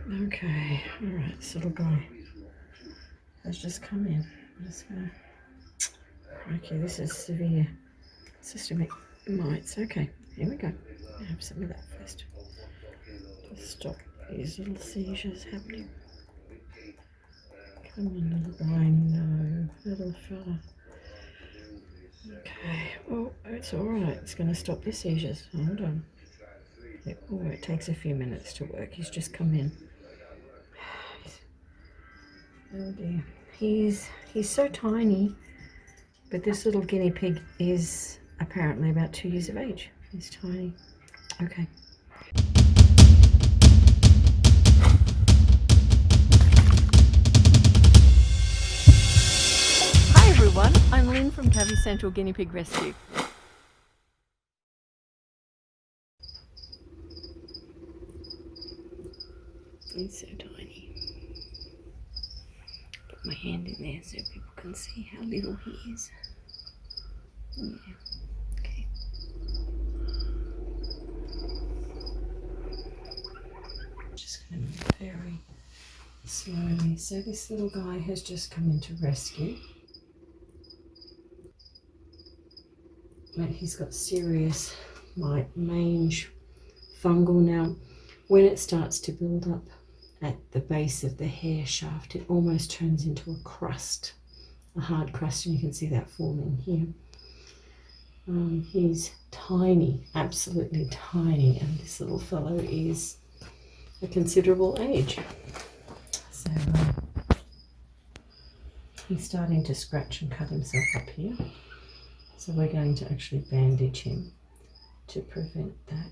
Okay, alright, this little guy has just come in. I'm just gonna... Okay, this is severe systemic mites. Okay, here we go. Have some of that first. Just stop these little seizures happening. Come on, little guy. No, little fella. Okay. Oh, it's alright. It's going to stop the seizures. Hold on. Oh, it takes a few minutes to work. He's just come in. Oh dear. He's so tiny, but this little guinea pig is apparently about 2 years of age. He's tiny. Okay. Hi everyone, I'm Lynn from Cavy Central Guinea Pig Rescue. He's so tiny. Put my hand in there so people can see how little he is. Yeah. Okay. Just going to move very slowly. So this little guy has just come into rescue. But he's got serious mange fungal. Now, when it starts to build up at the base of the hair shaft, it almost turns into a crust, a hard crust, and you can see that forming here. He's tiny, absolutely tiny, and this little fellow is a considerable age. So he's starting to scratch and cut himself up here. So we're going to actually bandage him to prevent that.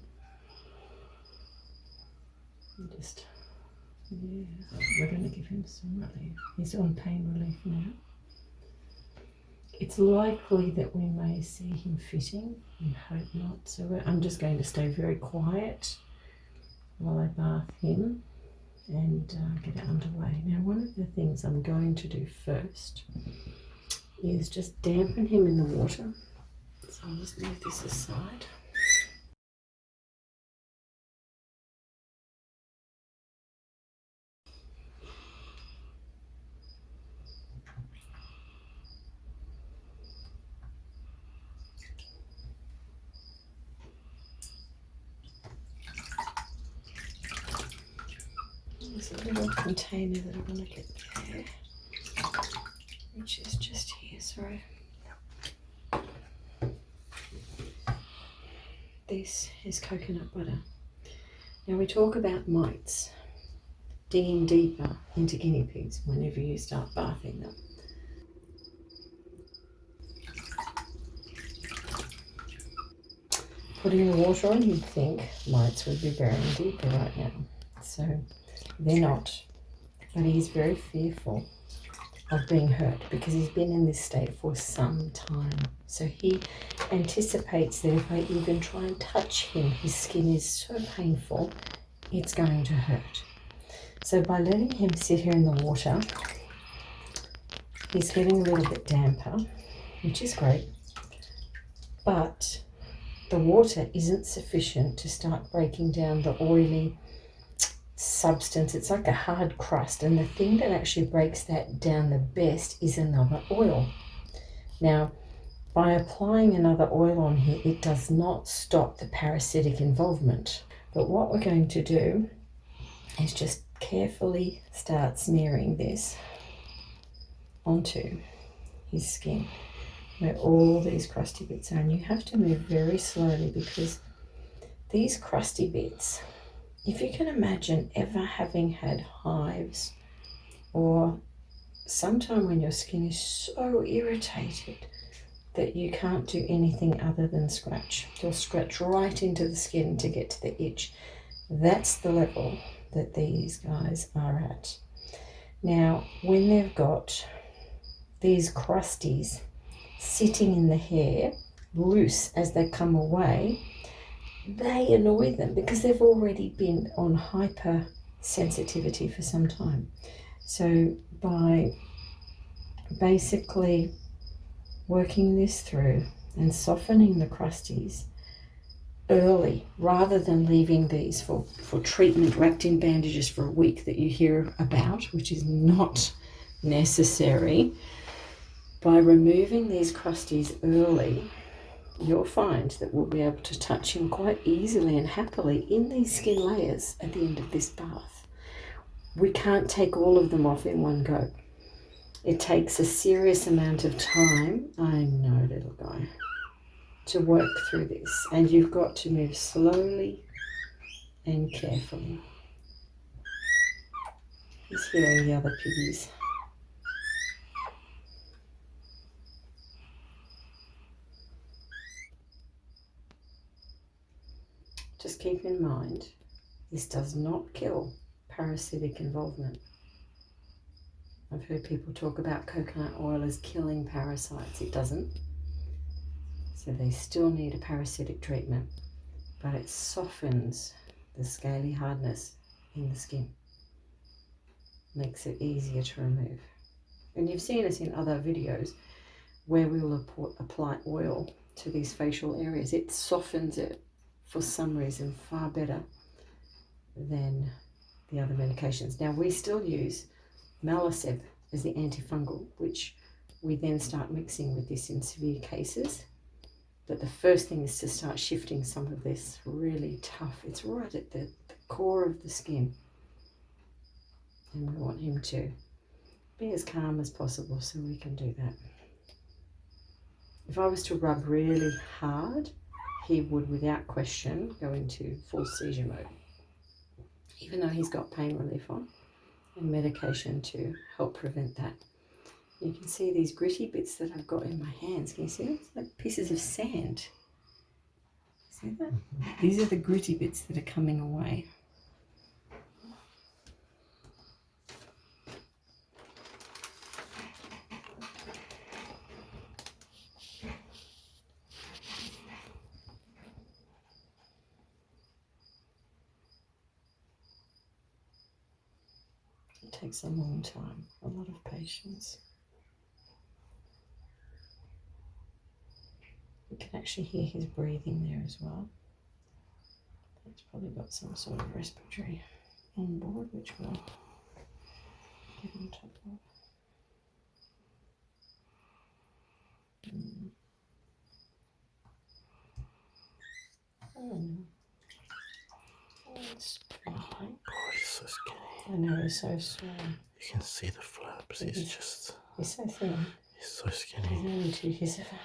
We're going to give him some relief. He's on pain relief now. It's likely that we may see him fitting. We hope not. So I'm just going to stay very quiet while I bath him and get it underway. Now, one of the things I'm going to do first is just dampen him in the water. So I'll just move this aside. There's a little container that I'm going to get there, which is just here, sorry. This is coconut butter. Now we talk about mites digging deeper into guinea pigs whenever you start bathing them. Putting the water on, you'd think mites would be burying deeper right now. So they're not, but he's very fearful of being hurt because he's been in this state for some time. So he anticipates that if I even try and touch him, his skin is so painful, it's going to hurt. So by letting him sit here in the water, he's getting a little bit damper, which is great, but the water isn't sufficient to start breaking down the oily substance. It's like a hard crust, and the thing that actually breaks that down the best is another oil. Now, by applying another oil on here, it does not stop the parasitic involvement. But what we're going to do is just carefully start smearing this onto his skin where all these crusty bits are. And you have to move very slowly because these crusty bits, if you can imagine ever having had hives or sometime when your skin is so irritated that you can't do anything other than scratch. You'll scratch right into the skin to get to the itch. That's the level that these guys are at. Now, when they've got these crusties sitting in the hair, loose as they come away, they annoy them because they've already been on hypersensitivity for some time. So by basically working this through and softening the crusties, early rather than leaving these for treatment wrapped in bandages for a week that you hear about, which is not necessary. By removing these crusties early, you'll find that we'll be able to touch him quite easily and happily in these skin layers at the end of this bath. We can't take all of them off in one go. It takes a serious amount of time, I know, little guy, to work through this, and you've got to move slowly and carefully. He's hearing the other piggies. Just keep in mind, this does not kill parasitic involvement. I've heard people talk about coconut oil as killing parasites. It doesn't. So they still need a parasitic treatment, but it softens the scaly hardness in the skin. Makes it easier to remove. And you've seen us in other videos where we will apply oil to these facial areas. It softens it for some reason far better than the other medications. Now we still use Malaseb as the antifungal, which we then start mixing with this in severe cases. But the first thing is to start shifting some of this really tough. It's right at the core of the skin. And we want him to be as calm as possible so we can do that. If I was to rub really hard, he would without question go into full seizure mode. Even though he's got pain relief on and medication to help prevent that. You can see these gritty bits that I've got in my hands. Can you see them? It's like pieces of sand. See that? These are the gritty bits that are coming away. It takes a long time, a lot of patience. You can actually hear his breathing there as well. He's probably got some sort of respiratory on board, which we'll get on top of. Oh no. Oh, it's pretty. God, he's so skinny. I know, he's so strong. You can see the flaps. He's so thin. He's so skinny. He's only 2 years of age.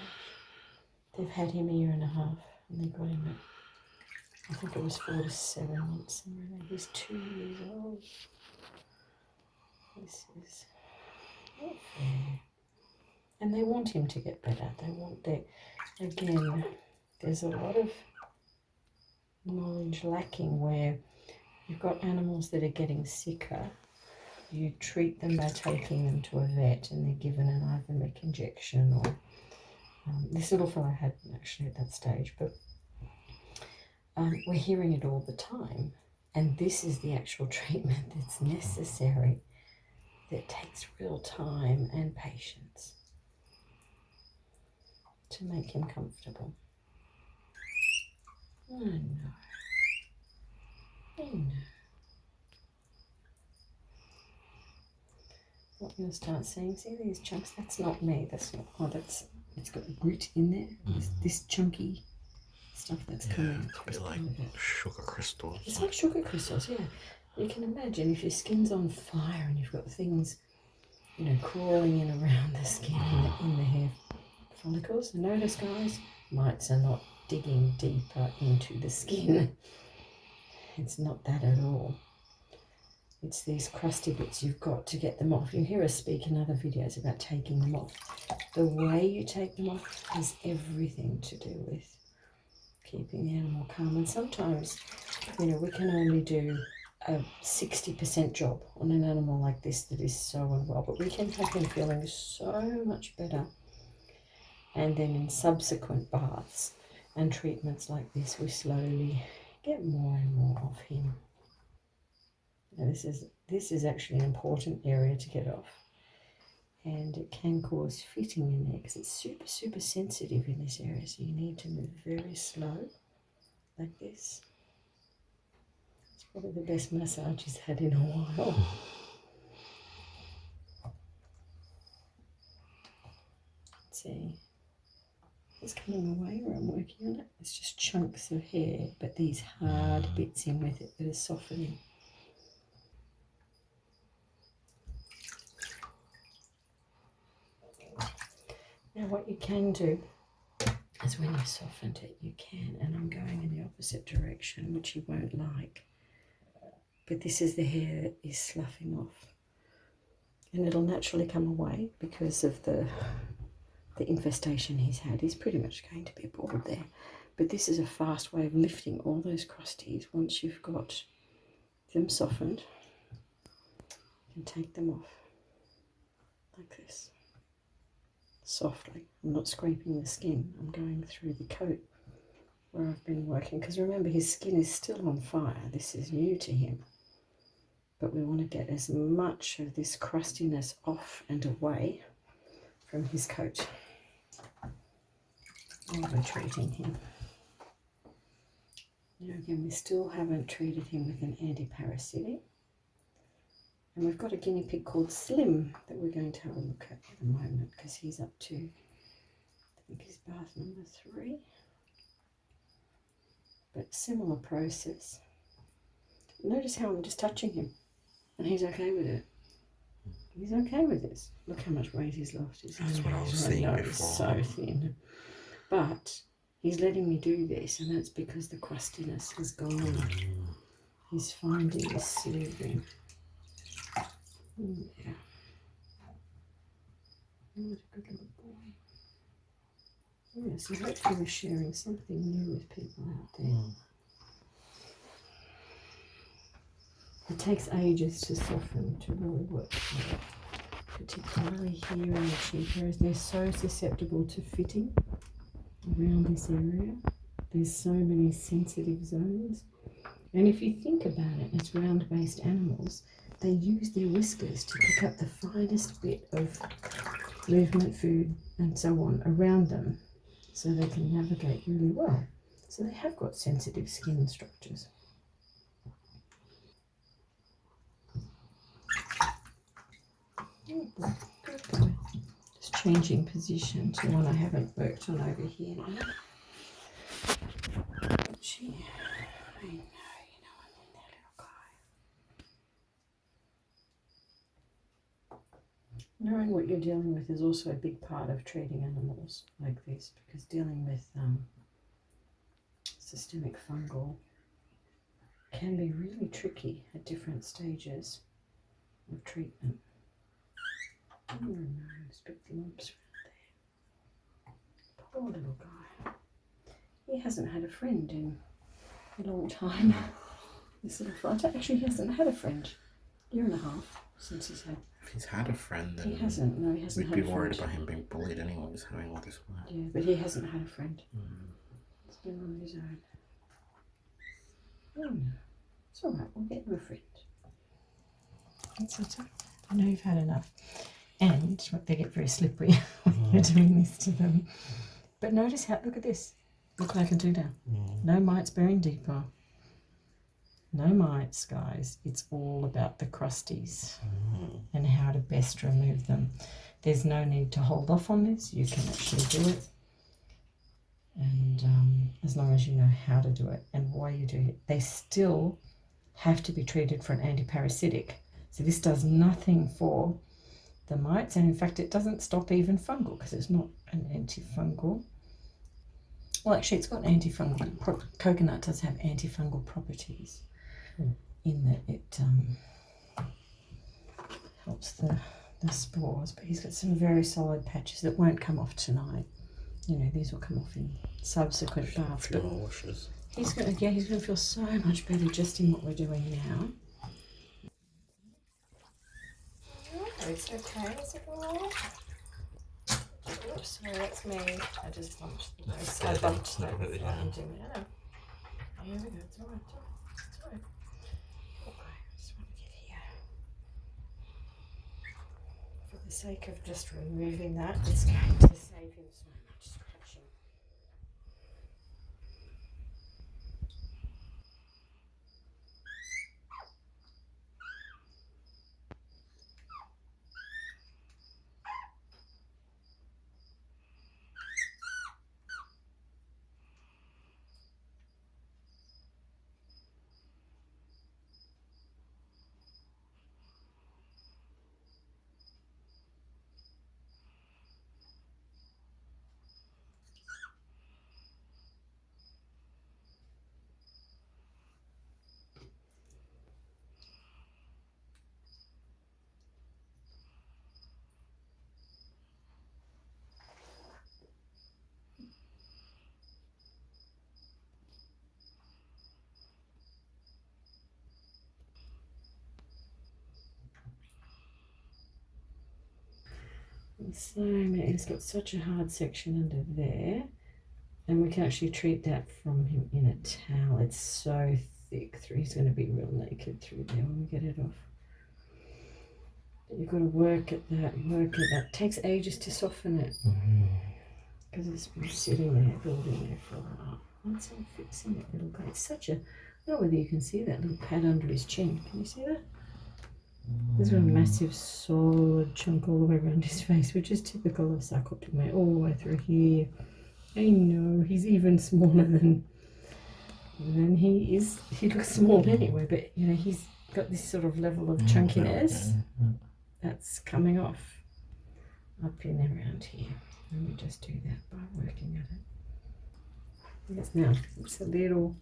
They've had him a year and a half, and they got him at, I think it was 4 to 7 months. And he's 2 years old. This is not fair. And they want him to get better. They want that. Again, there's a lot of knowledge lacking where you've got animals that are getting sicker. You treat them by taking them to a vet and they're given an ivermectin injection, or this little fellow had actually at that stage, but we're hearing it all the time, and this is the actual treatment that's necessary, that takes real time and patience to make him comfortable. Oh no. Oh no. What you'll start seeing, see these chunks? That's not me. That's not. Oh, that's. It's got grit in there. This chunky stuff that's coming. It's a bit like sugar crystals. It's like sugar crystals. Yeah. You can imagine if your skin's on fire and you've got things, crawling in around the skin in the hair follicles. Notice, guys, mites are not digging deeper into the skin. It's not that at all. It's these crusty bits. You've got to get them off. You hear us speak in other videos about taking them off. The way you take them off has everything to do with keeping the animal calm. And sometimes, we can only do a 60% job on an animal like this that is so unwell, but we can have him feeling so much better. And then in subsequent baths and treatments like this, we slowly get more and more of him. Now this is actually an important area to get off, and it can cause fitting in there because it's super, super sensitive in this area, so you need to move very slow. like this. It's probably the best massage he's had in a while. Let's see. It's coming away where I'm working on it. It's just chunks of hair, but these hard bits in with it that are softening. Now what you can do is when you've softened it, you can, and I'm going in the opposite direction, which you won't like, but this is the hair that is sloughing off. And it'll naturally come away because of the infestation he's had. He's pretty much going to be bald there. But this is a fast way of lifting all those crusties. Once you've got them softened, you can take them off like this. Softly. I'm not scraping the skin. I'm going through the coat where I've been working. Because remember, his skin is still on fire. This is new to him. But we want to get as much of this crustiness off and away from his coat while we're treating him. Now again, we still haven't treated him with an anti-parasitic. And we've got a guinea pig called Slim that we're going to have a look at in a moment, because he's up to, I think he's bath number 3. But similar process. Notice how I'm just touching him and he's okay with it. He's okay with this. Look how much weight he's lost. That's what I was seeing before. He's so thin. But he's letting me do this, and that's because the crustiness has gone. He's finding this soothing. Yeah. What a good little boy. Yeah, so hopefully we're sharing something new with people out there. It takes ages to soften to really work, particularly here in the cheek areas. They're so susceptible to fitting around this area. There's so many sensitive zones. And if you think about it, as ground-based animals, they use their whiskers to pick up the finest bit of movement, food, and so on around them, so they can navigate really well. So they have got sensitive skin structures. Just changing position to one I haven't worked on over here now. Gee, I know, I'm in there, little guy. Knowing what you're dealing with is also a big part of treating animals like this, because dealing with systemic fungal can be really tricky at different stages of treatment. Oh no, there's big lumps around there. Poor little guy. He hasn't had a friend in a long time. This little fighter. Actually, he hasn't had a friend. 1.5 years since he's had. If he's had a friend, then he hasn't. No, he hasn't had a friend. We'd be worried about him being bullied anyways, having all this work. Yeah, but he hasn't had a friend. He's been on his own. Oh no. It's alright, we'll get you a friend. It's okay. I know you've had enough. And they get very slippery when you're doing this to them. But notice how, look at this. Look what I can do now. No mites bearing deeper. No mites, guys. It's all about the crusties and how to best remove them. There's no need to hold off on this. You can actually do it. And as long as you know how to do it and why you do it. They still have to be treated for an antiparasitic. So this does nothing for the mites, and in fact it doesn't stop even fungal, because it's not an antifungal. Well, actually it's got antifungal. Coconut does have antifungal properties in that it helps the spores, but he's got some very solid patches that won't come off tonight. You know, these will come off in subsequent baths. But he's going to feel so much better just in what we're doing now. It's okay, is it alright? Oops, no, that's me. I just bumped the nose. I bumped the nose. Here we go, it's alright, it's alright. I just want to get here. For the sake of just removing that, it's going to save him so much scratching. So he's got such a hard section under there, and we can actually treat that from him in a towel. It's so thick through. He's going to be real naked through there when we get it off. But you've got to work at that, work at that. It takes ages to soften it because it's been sitting there, building there for a while. Once I'm fixing it, little guy. It's such a. I don't know whether you can see that little pad under his chin. Can you see that? There's a massive solid chunk all the way around his face, which is typical of sarcoptic mite, all the way through here. I know he's even smaller than he is. He looks small anyway, but you know he's got this sort of level of chunkiness that's coming off up in around here. Let me just do that by working at it. Yes, now it's a little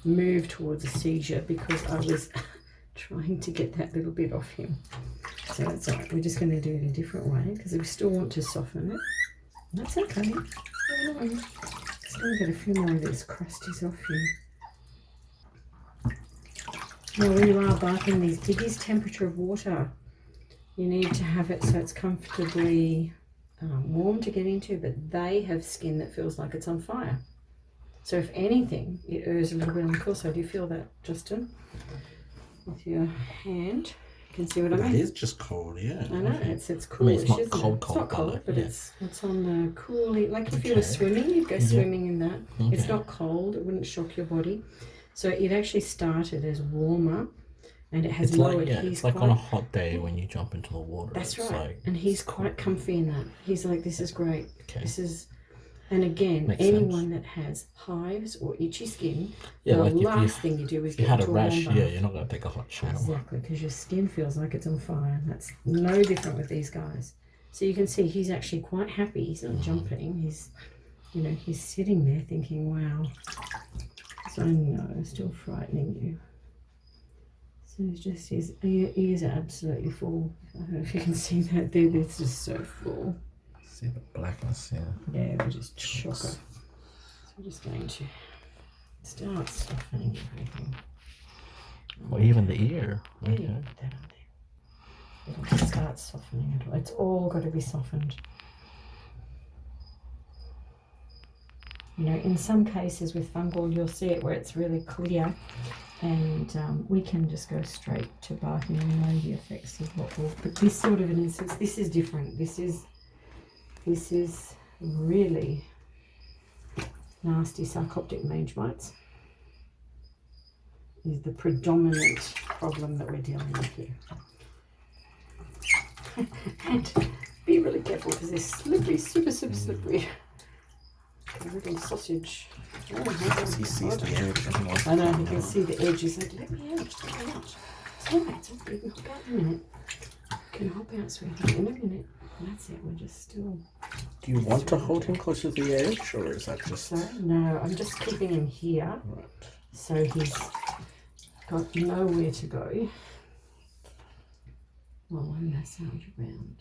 move towards a seizure because I was trying to get that little bit off him. So that's all right. We're just going to do it a different way because we still want to soften it. That's okay. Just going to get a few more of these crusties off here. Now when you are barking these piggies, temperature of water, you need to have it so it's comfortably warm to get into, but they have skin that feels like it's on fire. So if anything, it errs a little bit on the cool side. Do you feel that, Justin? With your hand, you can see what I mean. It is just cold, yeah. I know it's coolish, it's not isn't cold, it? cold, It's not cold, but yeah. it's on the coolie. Like if you were swimming, you'd go swimming in that. It's Okay. not cold. It wouldn't shock your body. So it actually started as warmer, and it has It's lowered. like, He's it's like quite, on a hot day when you jump into the water. that's it's right, like, and he's quite comfy in that. He's like, this is great. Okay. This is. And again, Makes anyone that has hives or itchy skin, Yeah, the like if last thing you do is if you get had a into a warm rash, bath. yeah, you're not going to take a hot shower. Exactly, because your skin feels like it's on fire. That's no different with these guys. So you can see he's actually quite happy. He's not jumping. He's, you know, he's sitting there thinking, wow. So I know, still frightening you. So it's just his ears are absolutely full. I don't know if you can see that there. They're just so full. See the blackness, yeah. Yeah, they're just chocker. So I'm just going to start softening everything. Or even the ear. Yeah, Okay. you put that on there. It'll start softening it all. It's all got to be softened. You know, in some cases with fungal, you'll see it where it's really clear, and we can just go straight to barking and know the effects of what will. But this sort of an instance, this is different. This is really nasty sarcoptic mange mites. Is the predominant problem that we're dealing with here. And be really careful because they're slippery, super slippery. A little sausage. Oh, He sees the edge. I know, you can see the edge. He's like, let me out, let me out. It's all right, it's all right. You can hop out in a minute. You can hop out, sweetheart, in a minute. That's it, we're just still. Do you want to hold him closer to the edge, or is that just... Sorry? No, I'm just keeping him here. Right. So he's got nowhere to go. Well, I massage around.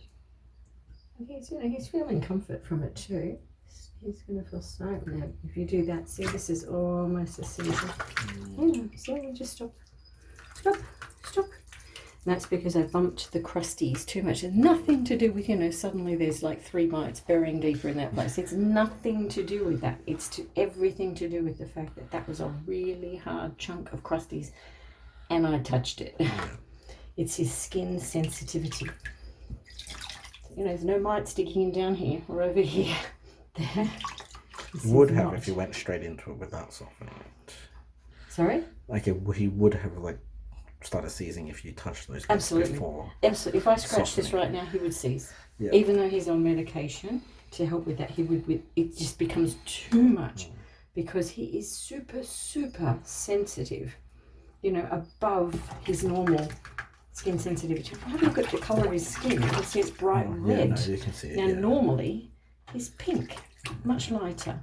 He's, you know, he's feeling comfort from it too. He's going to feel so. Now, if you do that, see, this is almost a seizure. So just stop. Stop. And that's because I bumped the crusties too much. It's nothing to do with, you know, suddenly there's like 3 mites burying deeper in that place. It's nothing to do with that. It's everything to do with the fact that that was a really hard chunk of crusties and I touched it. It's his skin sensitivity. You know, there's no mites digging in down here or over here. There. Would have if you went straight into it without softening it. Sorry? Like he would have like started seizing if you touched those bits before. Absolutely. If I scratch this right now, he would seize. Yeah. Even though he's on medication to help with that, he would. It just becomes too much because he is super sensitive. You know, above his normal skin sensitivity. Have a look at the colour of his skin. You can see it's bright red. Yeah, no, you can see it. Now, Yeah. normally, he's pink, much lighter.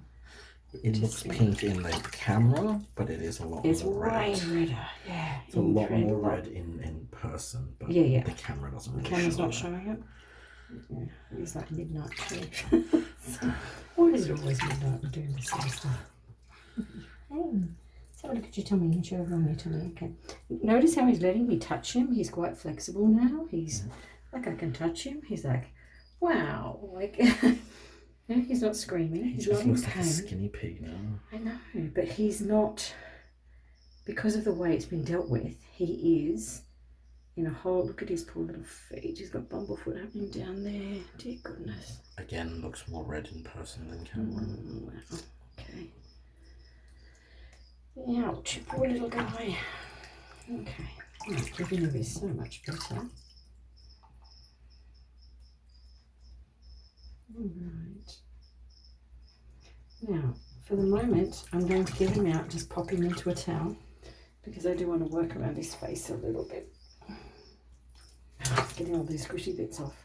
It looks pink in the camera, but it is a lot It's more red. way redder. Yeah. It's a lot more red in person, but Yeah. the camera doesn't really Camera's show not that. showing it. Yeah, it's like midnight too. Why is it always midnight? We're doing the same stuff. Hey, so look at your tummy. Inch over on your tummy. Okay. Notice how he's letting me touch him. He's quite flexible now. He's like, I can touch him. He's like, Wow, like, no, he's not screaming. He He's just not in looks like a pain. skinny pig now. I know, but he's not, because of the way it's been dealt with, he is in a hole. Look at his poor little feet. He's got bumblefoot happening down there. Dear goodness. Again, looks more red in person than camera. Wow. Okay. Ouch, poor little guy. Okay. Right, the vinegar is so much better. Alright. Now, for the moment, I'm going to get him out, just pop him into a towel, because I do want to work around his face a little bit. Getting all these squishy bits off.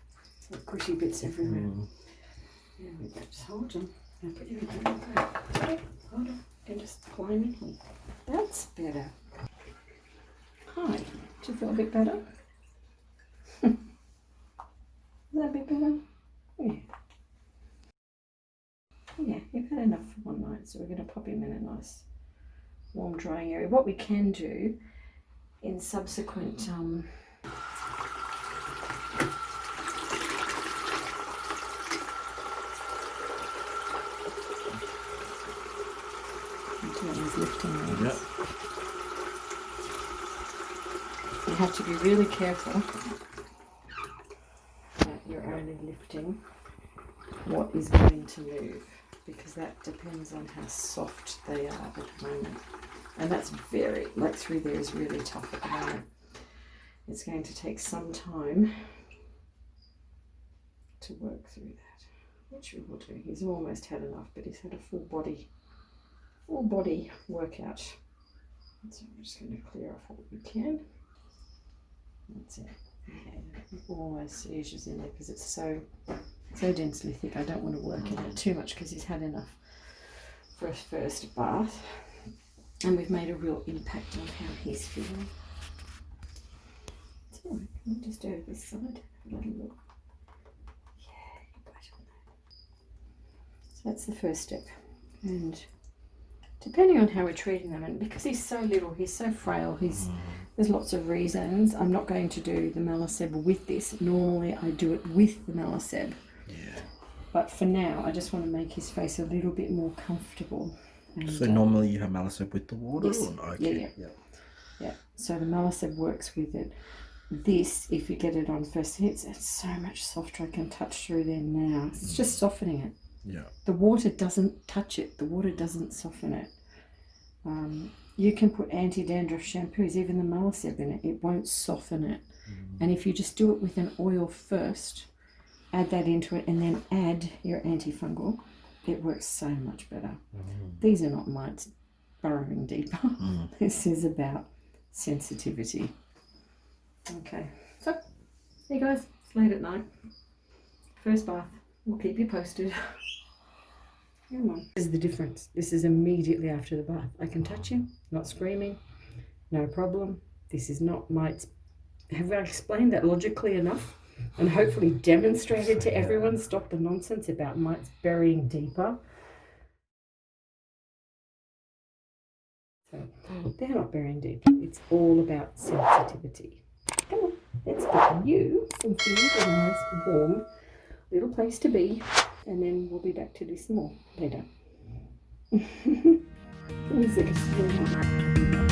Like squishy bits everywhere. There we go. Just hold on. Now put your hand on that. Hold on. And just climb in here. That's better. Hi. Do you feel a bit better? Is that a bit better? Yeah. Yeah, you've had enough for one night, so we're going to pop him in a nice warm drying area. What we can do in subsequent lifting these. Yep. You have to be really careful that you're only lifting what is going to move, because that depends on how soft they are at the moment. And that's very, like through there is really tough at the moment. It's going to take some time to work through that, which we will do. He's almost had enough, but he's had a full body workout. So we're just going to clear off what we can. That's it. Okay, almost seizures in there because it's so densely thick. I don't want to work in it too much because he's had enough for a first bath, and we've made a real impact on how he's feeling. It's alright. Can we just do this side? Have a little look. Yeah, you're right on that. So that's the first step, and depending on how we're treating them, and because he's so little, he's so frail, there's lots of reasons. I'm not going to do the Malaseb with this. Normally I do it with the Malaseb. Yeah. But for now, I just want to make his face a little bit more comfortable. And, So normally you have Malaseb with the water? Yes. Or? Okay. Yeah. So the Malaseb works with it. This, if you get it on first hits, it's so much softer. I can touch through there now. It's just softening it. Yeah. The water doesn't touch it. The water doesn't soften it. You can put anti-dandruff shampoos, even the Malaseb in it. It won't soften it. And if you just do it with an oil first, add that into it, and then add your antifungal, it works so much better. These are not mites burrowing deeper. This is about sensitivity. Okay, so hey guys, it's late at night. First bath. We'll keep you posted. Come on. This is the difference. This is immediately after the bath. I can touch him, not screaming, no problem. This is not mites. Have I explained that logically enough? And hopefully demonstrated to everyone, stop the nonsense about mites burying deeper. So they're not burying deeper. It's all about sensitivity. Come on, let's get you some food in a nice warm little place to be, and then we'll be back to do some more later. Music is still on.